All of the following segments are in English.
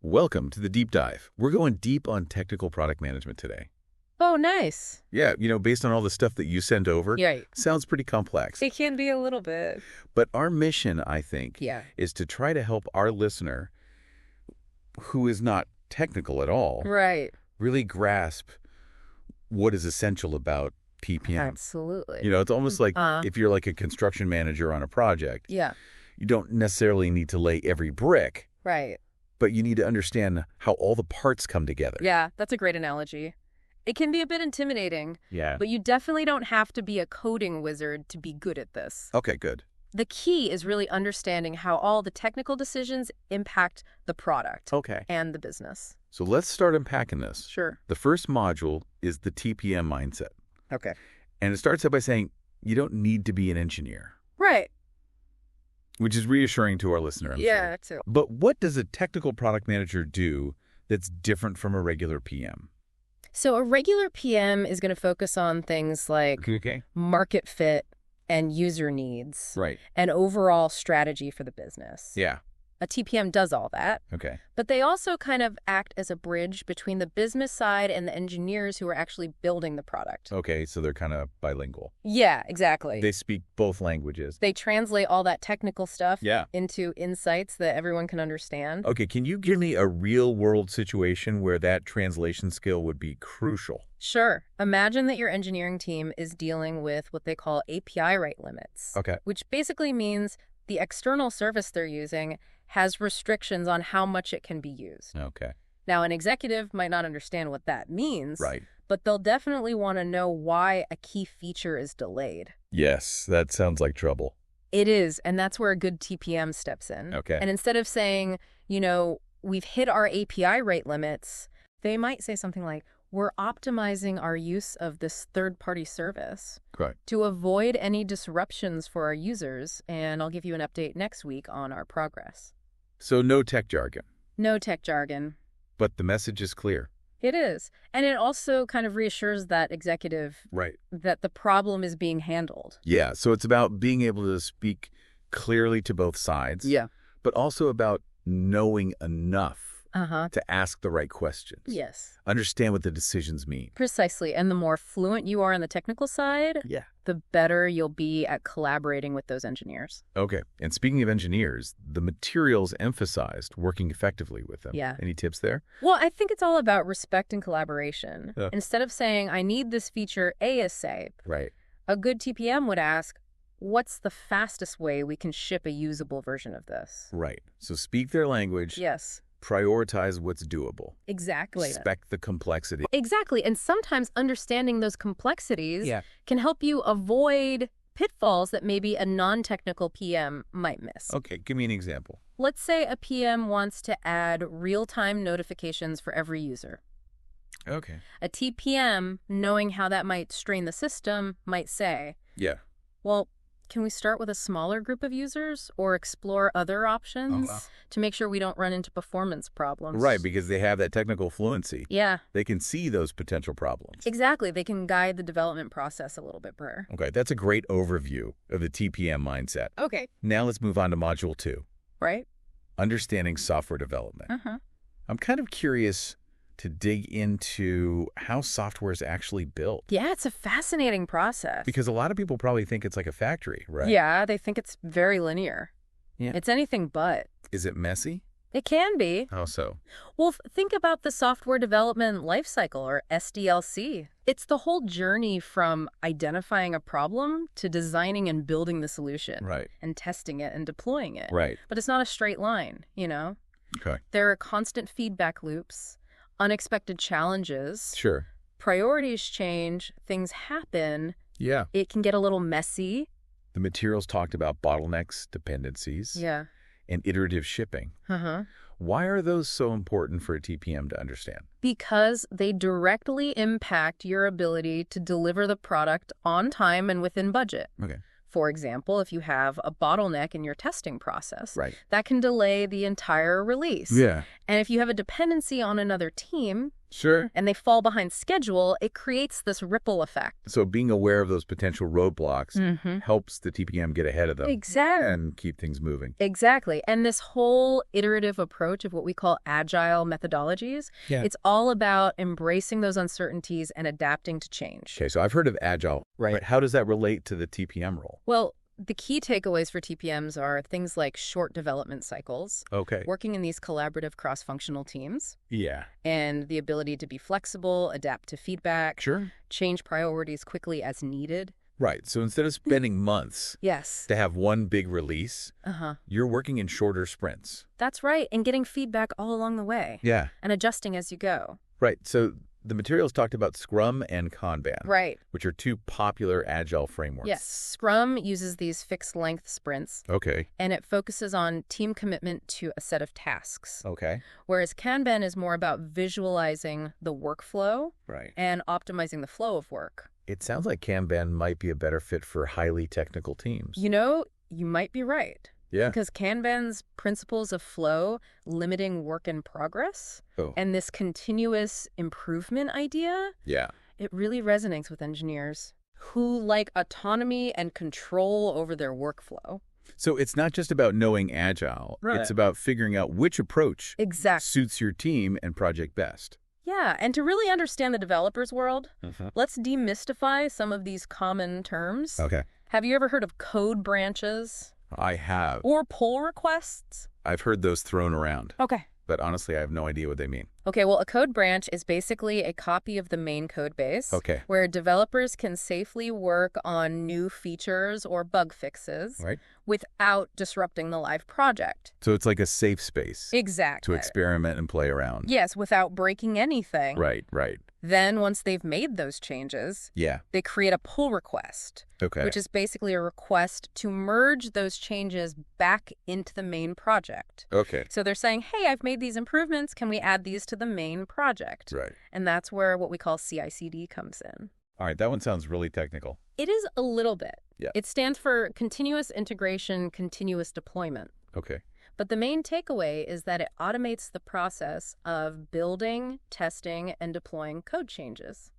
Welcome to the Deep Dive. We're going deep on technical product management today. Oh, nice. Yeah, based on all the stuff that you sent over, Right. sounds pretty complex. It can be a little bit. But our mission, I think, Yeah. is to try to help our listener, who is not technical at all, Right. really grasp what is essential about TPM. Absolutely. It's almost like if you're like a construction manager on a project, Yeah. you don't necessarily need to lay every brick, Right. but you need to understand how all the parts come together. Yeah, that's a great analogy. It can be a bit intimidating, Yeah. but you definitely don't have to be a coding wizard to be good at this. Okay, good. The key is really understanding how all the technical decisions impact the product Okay. and the business. So let's start unpacking this. Sure. The first module is the TPM mindset. Okay. And it starts out by saying you don't need to be an engineer, Right. which is reassuring to our listener. I'm Yeah, sure. too. But what does a technical product manager do that's different from a regular PM? So a regular PM is going to focus on things like Okay. market fit and user needs Right. and overall strategy for the business. Yeah. A TPM does all that, Okay. but they also kind of act as a bridge between the business side and the engineers who are actually building the product. Okay, so they're kind of bilingual. Yeah, exactly. They speak both languages. They translate all that technical stuff Yeah. into insights that everyone can understand. Okay, can you give me a real-world situation where that translation skill would be crucial? Sure. Imagine that your engineering team is dealing with what they call API rate limits, Okay. which basically means the external service they're using has restrictions on how much it can be used. Okay. Now, an executive might not understand what that means, Right. but they'll definitely want to know why a key feature is delayed. Yes, that sounds like trouble. It is, and that's where a good TPM steps in. Okay. And instead of saying, we've hit our API rate limits, they might say something like, we're optimizing our use of this third-party service Correct. to avoid any disruptions for our users, and I'll give you an update next week on our progress. So no tech jargon, No tech jargon. but the message is clear. It is. And it also kind of reassures that executive Right. that the problem is being handled. Yeah, so it's about being able to speak clearly to both sides. Yeah. But also about knowing enough Uh-huh. to ask the right questions. Yes. Understand what the decisions mean. Precisely. And the more fluent you are on the technical side, Yeah. the better you'll be at collaborating with those engineers. Okay. And speaking of engineers, the materials emphasized working effectively with them. Yeah. Any tips there? Well, I think it's all about respect and collaboration. Yeah. Instead of saying, I need this feature ASAP, Right. a good TPM would ask, what's the fastest way we can ship a usable version of this? Right. So speak their language. Yes, Prioritize what's doable. exactly. Respect the complexity. Exactly. And sometimes understanding those complexities Yeah. can help you avoid pitfalls that maybe a non-technical PM might miss. Okay. Give me an example. Let's say a PM wants to add real-time notifications for every user. Okay. A TPM, knowing how that might strain the system, might say, Yeah. well, can we start with a smaller group of users or explore other options to make sure we don't run into performance problems? Right, because they have that technical fluency. Yeah, They can see those potential problems. exactly. They can guide the development process a little bit better. Okay, that's a great overview of the TPM mindset. Okay. Now let's move on to Module 2, Right? Understanding Software Development. Uh-huh. I'm kind of curious to dig into how software is actually built. Yeah, it's a fascinating process. Because a lot of people probably think it's like a factory, right? Yeah, they think it's very linear. Yeah. It's anything but. Is it messy? It can be. How so? Well, think about the software development lifecycle, or SDLC. It's the whole journey from identifying a problem to designing and building the solution. Right. And testing it and deploying it. Right. But it's not a straight line, Okay. There are constant feedback loops, unexpected challenges. Sure. Priorities change, things happen. Yeah. It can get a little messy. The materials talked about bottlenecks, dependencies, Yeah. and iterative shipping. Uh-huh. Why are those so important for a TPM to understand? Because they directly impact your ability to deliver the product on time and within budget. Okay. For example, if you have a bottleneck in your testing process, Right. that can delay the entire release. Yeah. And if you have a dependency on another team, Sure. and they fall behind schedule, it creates this ripple effect. So being aware of those potential roadblocks helps the TPM get ahead of them. Exactly. And keep things moving. Exactly. And this whole iterative approach of what we call agile methodologies, it's all about embracing those uncertainties and adapting to change. Okay, so I've heard of agile. Right. How does that relate to the TPM role? Well, the key takeaways for TPMs are things like short development cycles, working in these collaborative cross-functional teams, and the ability to be flexible, adapt to feedback, change priorities quickly as needed. Right. So instead of spending months to have one big release, you're working in shorter sprints. That's right. And getting feedback all along the way. Yeah. And adjusting as you go. Right. So the materials talked about Scrum and Kanban, right, which are two popular agile frameworks. Yes. Scrum uses these fixed length sprints. Okay. And it focuses on team commitment to a set of tasks. Okay. Whereas Kanban is more about visualizing the workflow and optimizing the flow of work. It sounds like Kanban might be a better fit for highly technical teams. You know, you might be right. Yeah. Because Kanban's principles of flow, limiting work in progress, and this continuous improvement idea, it really resonates with engineers who like autonomy and control over their workflow. So it's not just about knowing agile. It's about figuring out which approach suits your team and project best. Yeah, and to really understand the developer's world, let's demystify some of these common terms. Okay. Have you ever heard of code branches? I have. Or pull requests? I've heard those thrown around. Okay. But honestly, I have no idea what they mean. Okay, well, a code branch is basically a copy of the main code base. Okay. Where developers can safely work on new features or bug fixes without disrupting the live project. So it's like a safe space. Exactly. To experiment and play around. Yes, without breaking anything. Right. Then once they've made those changes, they create a pull request, which is basically a request to merge those changes back into the main project. Okay. So they're saying, hey, I've made these improvements. Can we add these to the main project? Right. And that's where what we call CI/CD comes in. All right, that one sounds really technical. It is a little bit. Yeah. It stands for continuous integration, continuous deployment. Okay. But the main takeaway is that it automates the process of building, testing, and deploying code changes.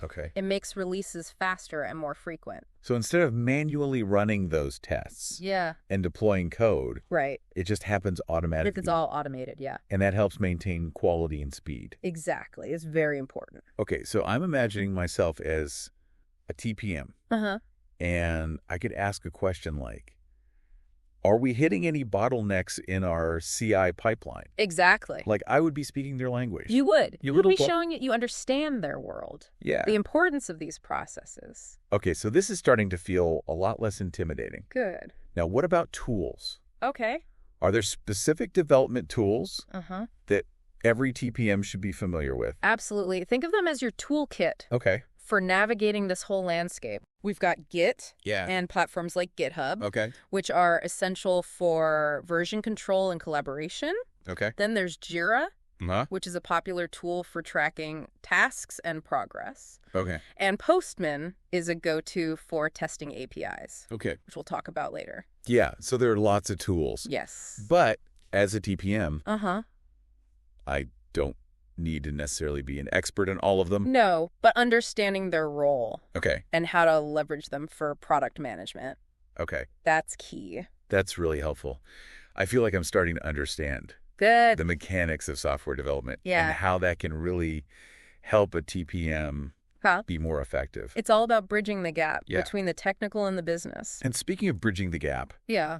Okay. It makes releases faster and more frequent. So instead of manually running those tests and deploying code, it just happens automatically. It's all automated, And that helps maintain quality and speed. Exactly. It's very important. Okay, so I'm imagining myself as a TPM. And I could ask a question like, are we hitting any bottlenecks in our CI pipeline? Exactly. Like I would be speaking their language. You would. You would be showing it you understand their world. Yeah. The importance of these processes. Okay, so this is starting to feel a lot less intimidating. Good. Now, what about tools? Okay. Are there specific development tools that every TPM should be familiar with? Absolutely. Think of them as your toolkit. Okay. For navigating this whole landscape. We've got Git and platforms like GitHub, which are essential for version control and collaboration. Okay. Then there's Jira, which is a popular tool for tracking tasks and progress. Okay. And Postman is a go-to for testing APIs. Okay. Which we'll talk about later. Yeah, so there are lots of tools. Yes. But as a TPM, I don't need to necessarily be an expert in all of them. No, but understanding their role. Okay. And how to leverage them for product management. Okay. That's key. That's really helpful. I feel like I'm starting to understand the mechanics of software development and how that can really help a TPM be more effective. It's all about bridging the gap between the technical and the business. And speaking of bridging the gap,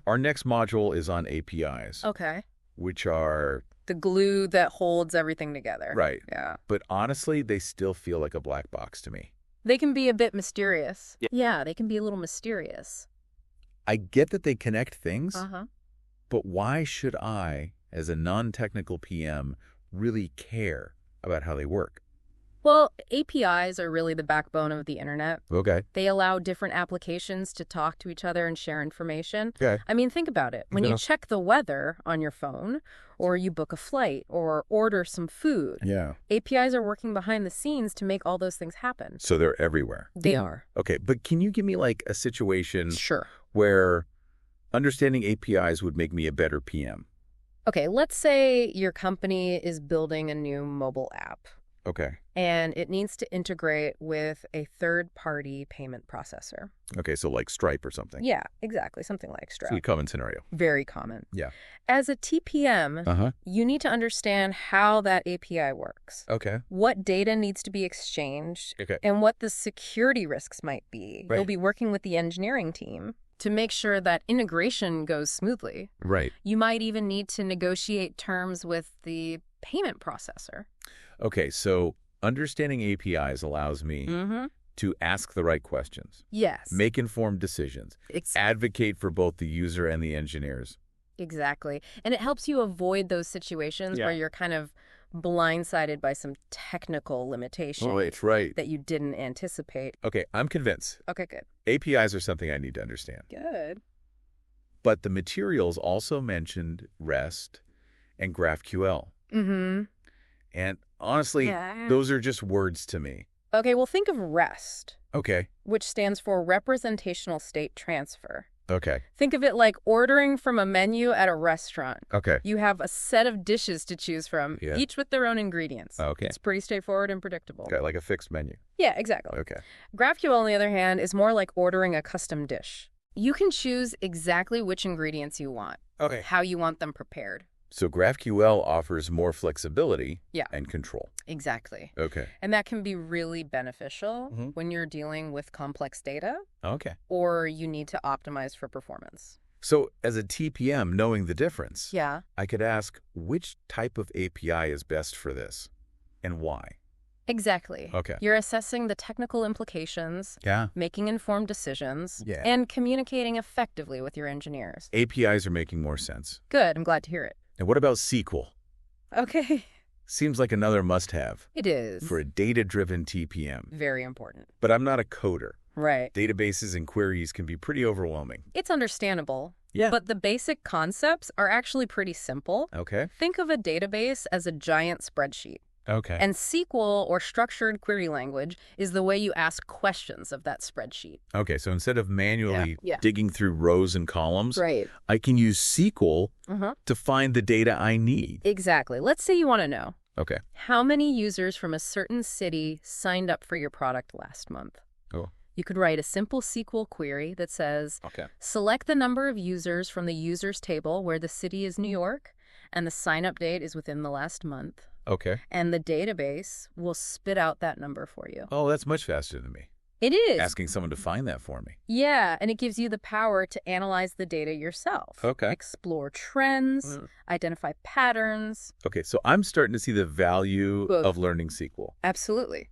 our next module is on APIs. Okay. Which are the glue that holds everything together. Right. Yeah. But honestly, they still feel like a black box to me. They can be a bit mysterious. Yeah, they can be a little mysterious. I get that they connect things, but why should I, as a non-technical PM, really care about how they work? Well, APIs are really the backbone of the internet. Okay. They allow different applications to talk to each other and share information. Okay. I mean, think about it. When you check the weather on your phone, or you book a flight, or order some food, APIs are working behind the scenes to make all those things happen. So they're everywhere. They are. Okay, but can you give me like a situation Sure. where understanding APIs would make me a better PM? Okay, let's say your company is building a new mobile app. Okay. And it needs to integrate with a third-party payment processor. Okay, so like Stripe or something. Yeah, exactly. Something like Stripe. It's a common scenario. Very common. Yeah. As a TPM, you need to understand how that API works. Okay. What data needs to be exchanged. Okay. And what the security risks might be. Right. You'll be working with the engineering team to make sure that integration goes smoothly. Right. You might even need to negotiate terms with the payment processor. Okay, so understanding APIs allows me to ask the right questions. Yes. Make informed decisions. Advocate for both the user and the engineers. Exactly. And it helps you avoid those situations where you're kind of blindsided by some technical limitation that you didn't anticipate. Okay, I'm convinced. Okay, good. APIs are something I need to understand. Good. But the materials also mentioned REST and GraphQL. And honestly, those are just words to me. Okay, well, think of REST. Okay. Which stands for Representational State Transfer. Okay. Think of it like ordering from a menu at a restaurant. Okay. You have a set of dishes to choose from, each with their own ingredients. Okay. It's pretty straightforward and predictable. Okay, like a fixed menu. Yeah, exactly. Okay. GraphQL, on the other hand, is more like ordering a custom dish. You can choose exactly which ingredients you want. Okay. How you want them prepared. So GraphQL offers more flexibility and control. Exactly. Okay. And that can be really beneficial when you're dealing with complex data. Okay. Or you need to optimize for performance. So as a TPM, knowing the difference, I could ask which type of API is best for this and why. Exactly. Okay. You're assessing the technical implications, making informed decisions, and communicating effectively with your engineers. APIs are making more sense. Good. I'm glad to hear it. And what about SQL? Okay. Seems like another must-have. It is. For a data-driven TPM. Very important. But I'm not a coder. Right. Databases and queries can be pretty overwhelming. It's understandable. Yeah. But the basic concepts are actually pretty simple. Okay. Think of a database as a giant spreadsheet. Okay. And SQL, or structured query language, is the way you ask questions of that spreadsheet. Okay, so instead of manually digging through rows and columns, I can use SQL to find the data I need. Exactly. Let's say you want to know. Okay. How many users from a certain city signed up for your product last month? Oh. You could write a simple SQL query that says, select the number of users from the users table where the city is New York, and the sign-up date is within the last month. Okay. And the database will spit out that number for you. Oh, that's much faster than me. It is. Asking someone to find that for me. Yeah, and it gives you the power to analyze the data yourself. Okay. Explore trends, identify patterns. Okay, so I'm starting to see the value of learning SQL. Absolutely.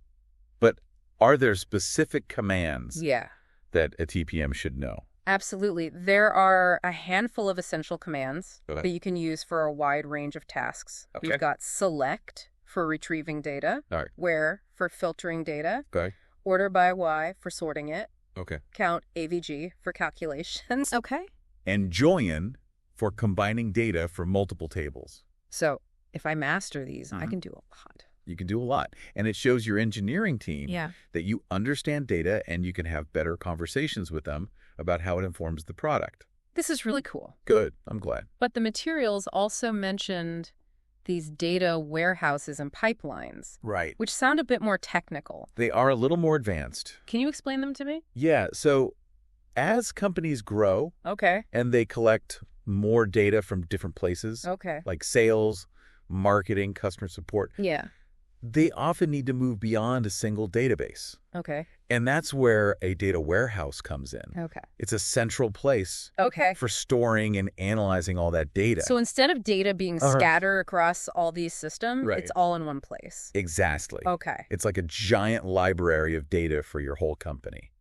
But are there specific commands that a TPM should know? Absolutely. There are a handful of essential commands that you can use for a wide range of tasks. We've got select for retrieving data, where for filtering data, order by Y for sorting it, count AVG for calculations, and join for combining data from multiple tables. So if I master these, I can do a lot. You can do a lot. And it shows your engineering team that you understand data and you can have better conversations with them about how it informs the product. This is really cool. Good. I'm glad. But the materials also mentioned these data warehouses and pipelines. Right. Which sound a bit more technical. They are a little more advanced. Can you explain them to me? Yeah. So as companies grow and they collect more data from different places, like sales, marketing, customer support, they often need to move beyond a single database. And that's where a data warehouse comes in. It's a central place for storing and analyzing all that data. So instead of data being scattered across all these systems, it's all in one place. Exactly. It's like a giant library of data for your whole company.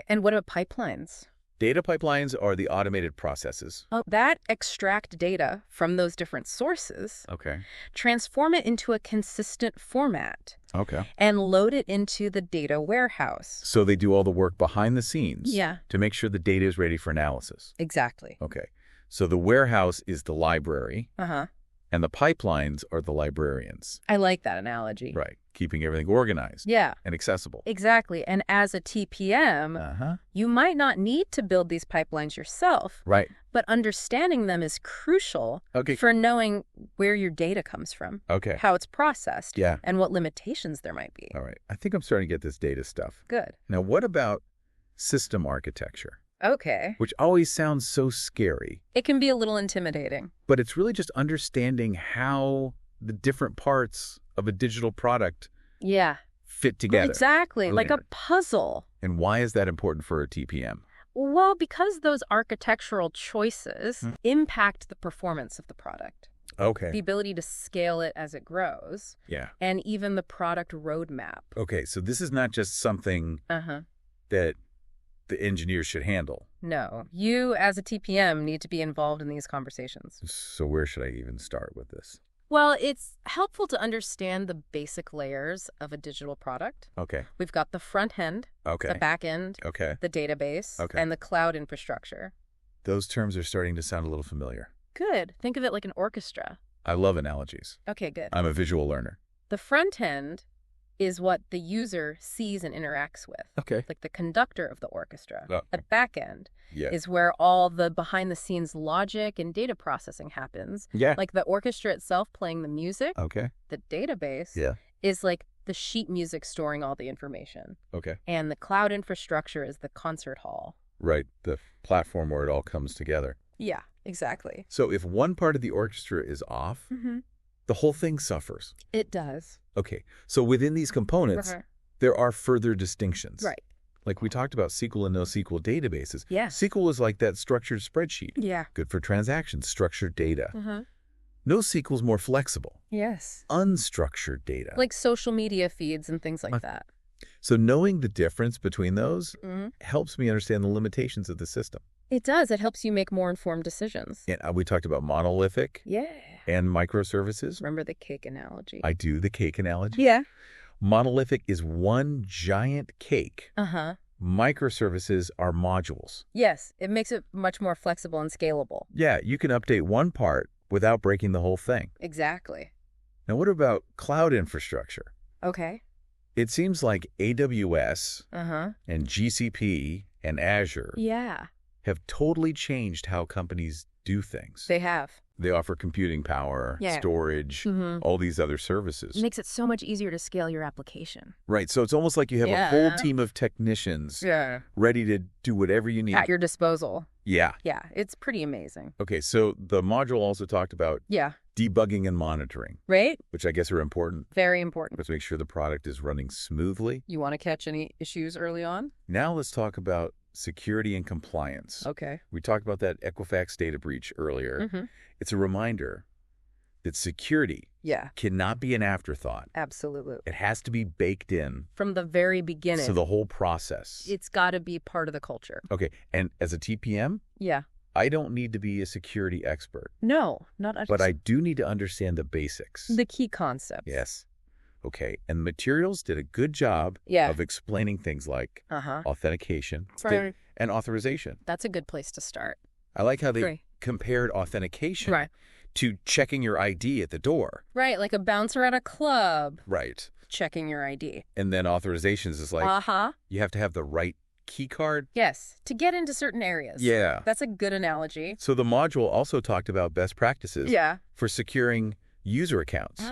And what about pipelines? Data pipelines are the automated processes. That extract data from those different sources, transform it into a consistent format, and load it into the data warehouse. So they do all the work behind the scenes to make sure the data is ready for analysis. Exactly. So the warehouse is the library, And the pipelines are the librarians. I like that analogy. Right. Keeping everything organized. Yeah. And accessible. Exactly. And as a TPM, you might not need to build these pipelines yourself. Right. But understanding them is crucial for knowing where your data comes from. Okay. How it's processed. Yeah. And what limitations there might be. All right. I think I'm starting to get this data stuff. Good. Now, what about system architecture? Okay. Which always sounds so scary. It can be a little intimidating. But it's really just understanding how the different parts of a digital product fit together. Exactly. Like a puzzle. And why is that important for a TPM? Well, because those architectural choices impact the performance of the product. Okay. The ability to scale it as it grows. Yeah. And even the product roadmap. Okay, so this is not just something that the engineers should handle. No. You, as a TPM, need to be involved in these conversations. So where should I even start with this? Well, it's helpful to understand the basic layers of a digital product. Okay. We've got the front end, the back end, the database, and the cloud infrastructure. Those terms are starting to sound a little familiar. Good. Think of it like an orchestra. I love analogies. Okay, good. I'm a visual learner. The front end is what the user sees and interacts with. Okay. Like the conductor of the orchestra. Oh. The back end is where all the behind-the-scenes logic and data processing happens. Yeah. Like the orchestra itself playing the music. Okay. The database is like the sheet music storing all the information. Okay. And the cloud infrastructure is the concert hall. Right. The platform where it all comes together. Yeah, exactly. So if one part of the orchestra is off, the whole thing suffers. It does. Okay. So within these components, there are further distinctions. Right. Like we talked about SQL and NoSQL databases. Yeah. SQL is like that structured spreadsheet. Yeah. Good for transactions, structured data. NoSQL is more flexible. Yes. Unstructured data. Like social media feeds and things like that. So knowing the difference between those helps me understand the limitations of the system. It does. It helps you make more informed decisions. And we talked about monolithic and microservices. Remember the cake analogy? I do, the cake analogy. Yeah. Monolithic is one giant cake. Microservices are modules. Yes. It makes it much more flexible and scalable. Yeah, you can update one part without breaking the whole thing. Exactly. Now, what about cloud infrastructure? Okay. It seems like AWS and GCP and Azure have totally changed how companies do things. They have. They offer computing power, storage, all these other services. It makes it so much easier to scale your application. Right. So it's almost like you have a whole team of technicians ready to do whatever you need. At your disposal. Yeah. Yeah. It's pretty amazing. Okay. So the module also talked about debugging and monitoring. Right. Which I guess are important. Very important. Let's make sure the product is running smoothly. You want to catch any issues early on? Now let's talk about security and compliance. Okay. We talked about that Equifax data breach earlier. It's a reminder that security cannot be an afterthought. Absolutely. It has to be baked in. From the very beginning. So the whole process. It's got to be part of the culture. Okay. And as a TPM, I don't need to be a security expert. No, not But I do need to understand the basics. The key concepts. Yes. Okay. And the materials did a good job of explaining things like authentication and authorization. That's a good place to start. I like how they compared authentication to checking your ID at the door. Right, like a bouncer at a club. Right. Checking your ID. And then authorizations is like you have to have the right key card. Yes, to get into certain areas. Yeah. That's a good analogy. So the module also talked about best practices for securing user accounts.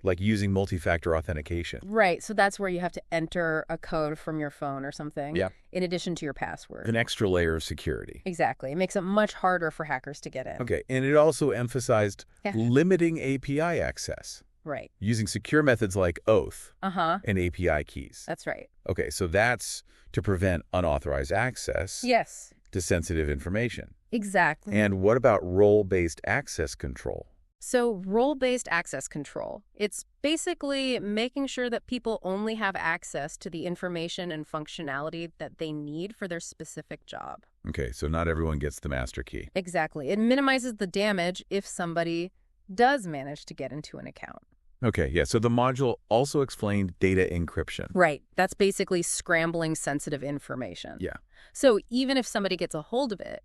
Like using multi-factor authentication. Right. So that's where you have to enter a code from your phone or something. Yeah. In addition to your password. An extra layer of security. Exactly. It makes it much harder for hackers to get in. Okay. And it also emphasized limiting API access. Right. Using secure methods like oath and API keys. That's right. Okay. So that's to prevent unauthorized access. Yes. To sensitive information. Exactly. And what about role-based access control? So role-based access control, it's basically making sure that people only have access to the information and functionality that they need for their specific job. Okay, so not everyone gets the master key. Exactly. It minimizes the damage if somebody does manage to get into an account. Okay, yeah, so the module also explained data encryption. Right. That's basically scrambling sensitive information. Yeah. So even if somebody gets a hold of it,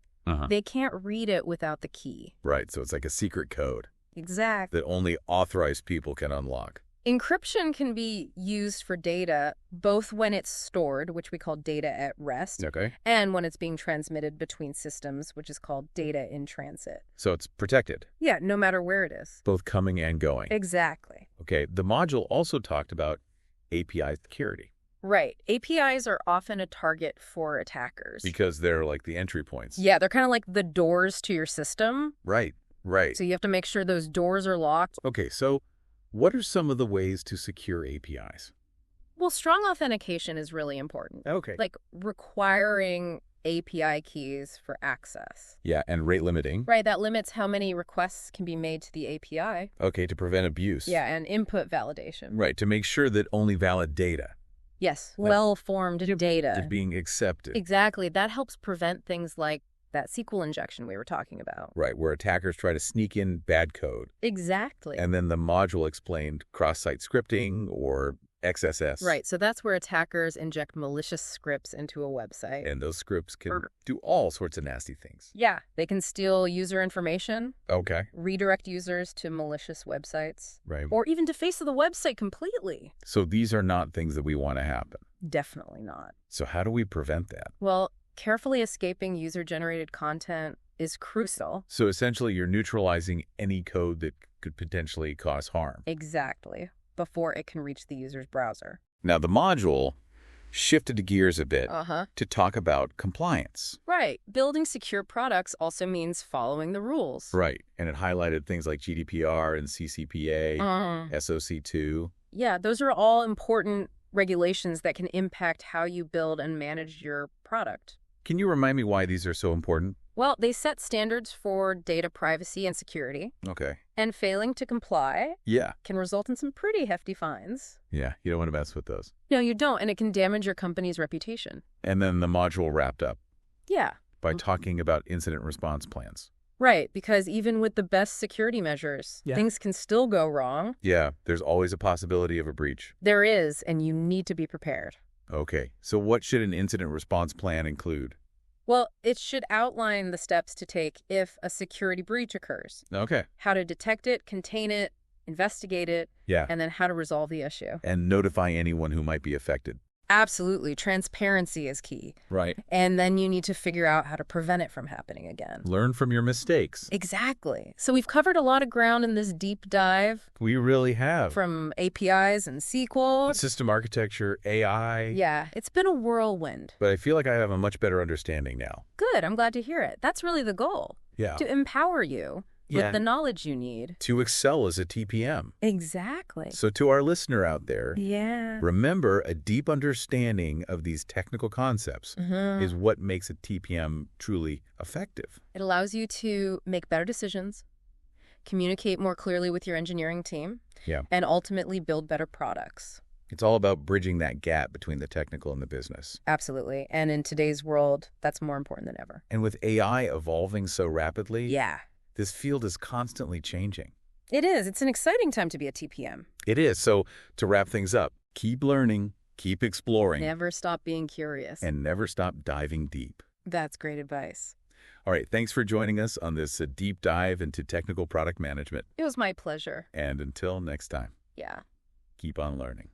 they can't read it without the key. Right, so it's like a secret code. Exactly. that only authorized people can unlock. Encryption can be used for data both when it's stored, which we call data at rest, and when it's being transmitted between systems, which is called data in transit. So it's protected. Yeah, no matter where it is. Both coming and going. Exactly. Okay, the module also talked about API security. Right. APIs are often a target for attackers. Because they're like the entry points. Yeah, they're kind of like the doors to your system. Right, right. So you have to make sure those doors are locked. Okay, so what are some of the ways to secure APIs? Well, strong authentication is really important. Okay. Like requiring API keys for access. Yeah, and rate limiting. Right, that limits how many requests can be made to the API. Okay, to prevent abuse. Yeah, and input validation. Right, to make sure that only valid data. Yes, well-formed data. Is being accepted. Exactly. That helps prevent things like that SQL injection we were talking about. Right, where attackers try to sneak in bad code. Exactly. And then the module explained cross-site scripting or XSS. Right, so that's where attackers inject malicious scripts into a website. And those scripts can do all sorts of nasty things. Yeah, they can steal user information. Okay. Redirect users to malicious websites. Right. Or even deface the website completely. So these are not things that we want to happen. Definitely not. So how do we prevent that? Well, carefully escaping user-generated content is crucial. So essentially you're neutralizing any code that could potentially cause harm. Exactly. Before it can reach the user's browser. Now, the module shifted gears a bit to talk about compliance. Right. Building secure products also means following the rules. Right. And it highlighted things like GDPR and CCPA, SOC2. Yeah, those are all important regulations that can impact how you build and manage your product. Can you remind me why these are so important? Well, they set standards for data privacy and security. Okay. And failing to comply can result in some pretty hefty fines. Yeah, you don't want to mess with those. No, you don't, and it can damage your company's reputation. And then the module wrapped up. Yeah. By talking about incident response plans. Right, because even with the best security measures, things can still go wrong. Yeah, there's always a possibility of a breach. There is, and you need to be prepared. Okay, so what should an incident response plan include? Well, it should outline the steps to take if a security breach occurs. Okay. How to detect it, contain it, investigate it, and then how to resolve the issue. And notify anyone who might be affected. Absolutely. Transparency is key. Right. And then you need to figure out how to prevent it from happening again. Learn from your mistakes. Exactly. So we've covered a lot of ground in this deep dive. We really have. From APIs and SQL. System architecture, AI. Yeah, it's been a whirlwind. But I feel like I have a much better understanding now. Good. I'm glad to hear it. That's really the goal. Yeah. To empower you with the knowledge you need. To excel as a TPM. Exactly. So to our listener out there, yeah, remember a deep understanding of these technical concepts is what makes a TPM truly effective. It allows you to make better decisions, communicate more clearly with your engineering team, and ultimately build better products. It's all about bridging that gap between the technical and the business. Absolutely. And in today's world, that's more important than ever. And with AI evolving so rapidly, this field is constantly changing. It is. It's an exciting time to be a TPM. It is. So to wrap things up, keep learning, keep exploring. Never stop being curious. And never stop diving deep. That's great advice. All right. Thanks for joining us on this deep dive into technical product management. It was my pleasure. And until next time. Yeah. Keep on learning.